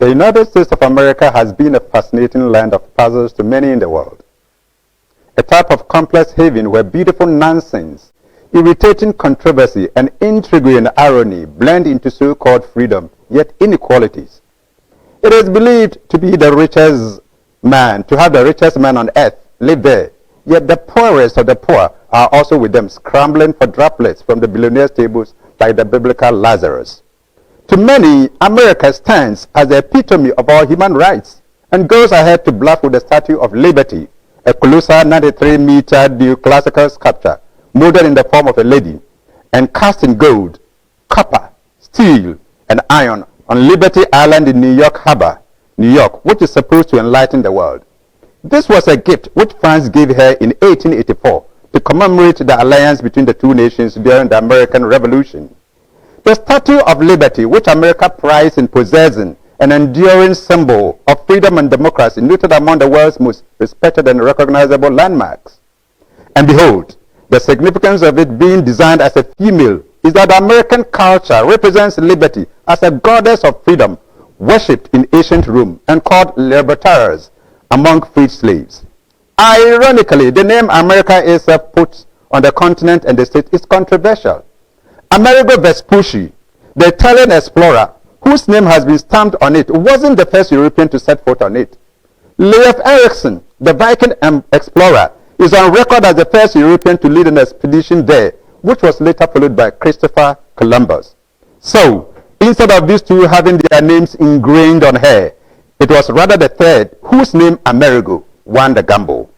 The United States of America has been a fascinating land of puzzles to many in the world. A type of complex haven where beautiful nonsense, irritating controversy, and intrigue and irony blend into so-called freedom, yet inequalities. It is believed to be the richest man, to have the richest man on earth live there, yet the poorest of the poor are also with them, scrambling for droplets from the billionaires' tables like the biblical Lazarus. To many, America stands as the epitome of all human rights and goes ahead to bluff with the Statue of Liberty, a colossal 93-meter neoclassical sculpture molded in the form of a lady and cast in gold, copper, steel, and iron on Liberty Island in New York Harbor, New York, which is supposed to enlighten the world. This was a gift which France gave her in 1884 to commemorate the alliance between the two nations during the American Revolution. The Statue of Liberty, which America prides in possessing, an enduring symbol of freedom and democracy, noted among the world's most respected and recognizable landmarks. And behold, the significance of it being designed as a female is that American culture represents liberty as a goddess of freedom, worshipped in ancient Rome and called libertaires among freed slaves. Ironically, the name America itself put on the continent and the state is controversial. Amerigo Vespucci, the Italian explorer whose name has been stamped on it, wasn't the first European to set foot on it. Leif Erikson, the Viking explorer, is on record as the first European to lead an expedition there, which was later followed by Christopher Columbus. So, instead of these two having their names ingrained on her, it was rather the third, whose name Amerigo won the gamble.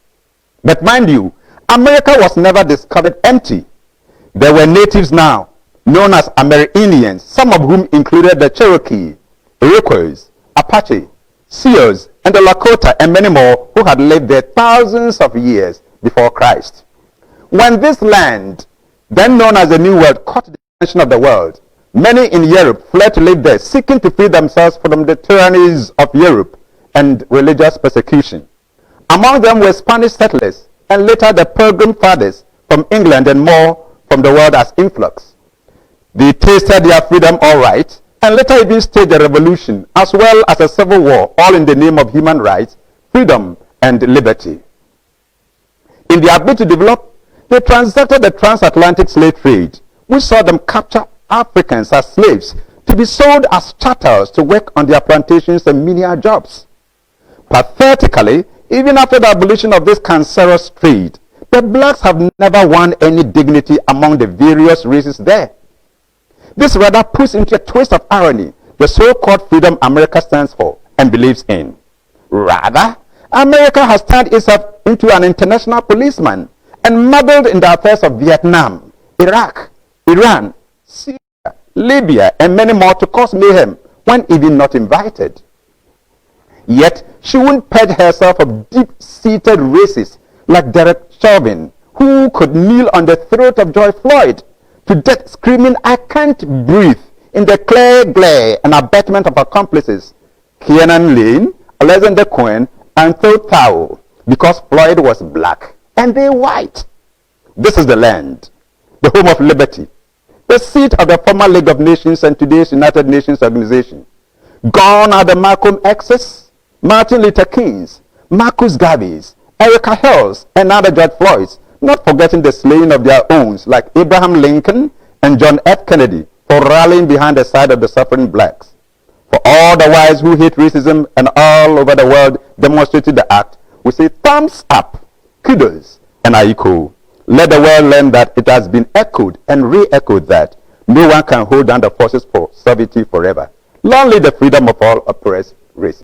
But mind you, America was never discovered empty. There were natives now, known as Amerindians, some of whom included the Cherokee, Iroquois, Apache, Sioux, and the Lakota, and many more who had lived there thousands of years before Christ. When this land, then known as the New World, caught the attention of the world, many in Europe fled to live there, seeking to free themselves from the tyrannies of Europe and religious persecution. Among them were Spanish settlers, and later the Pilgrim Fathers from England and more from the world as influx. They tasted their freedom all right, and later even staged a revolution, as well as a civil war, all in the name of human rights, freedom, and liberty. In their bid to develop, they transacted the transatlantic slave trade, which saw them capture Africans as slaves to be sold as chattels to work on their plantations and menial jobs. Pathetically, even after the abolition of this cancerous trade, the blacks have never won any dignity among the various races there. This rather puts into a twist of irony the so-called freedom America stands for and believes in. Rather, America has turned itself into an international policeman and meddled in the affairs of Vietnam, Iraq, Iran, Syria, Libya, and many more to cause mayhem when even not invited. Yet, she won't purge herself of deep-seated racists like Derek Chauvin, who could kneel on the throat of George Floyd to death screaming, "I can't breathe," in the clear glare and abetment of accomplices Kiernan Lane, Alexander Cohen, and Theo Thao, because Floyd was black and they white. This is the land, the home of liberty, the seat of the former League of Nations and today's United Nations organization. Gone are the Malcolm X's, Martin Luther King's, Marcus Garvey's, Erica Hills, and other George Floyd's, not forgetting the slaying of their own like Abraham Lincoln and John F. Kennedy for rallying behind the side of the suffering blacks. For all the wise who hate racism and all over the world demonstrated the act, we say thumbs up, kudos, and aiko. Let the world learn that it has been echoed and re-echoed that no one can hold down the forces for servitude forever. Long live the freedom of all oppressed races.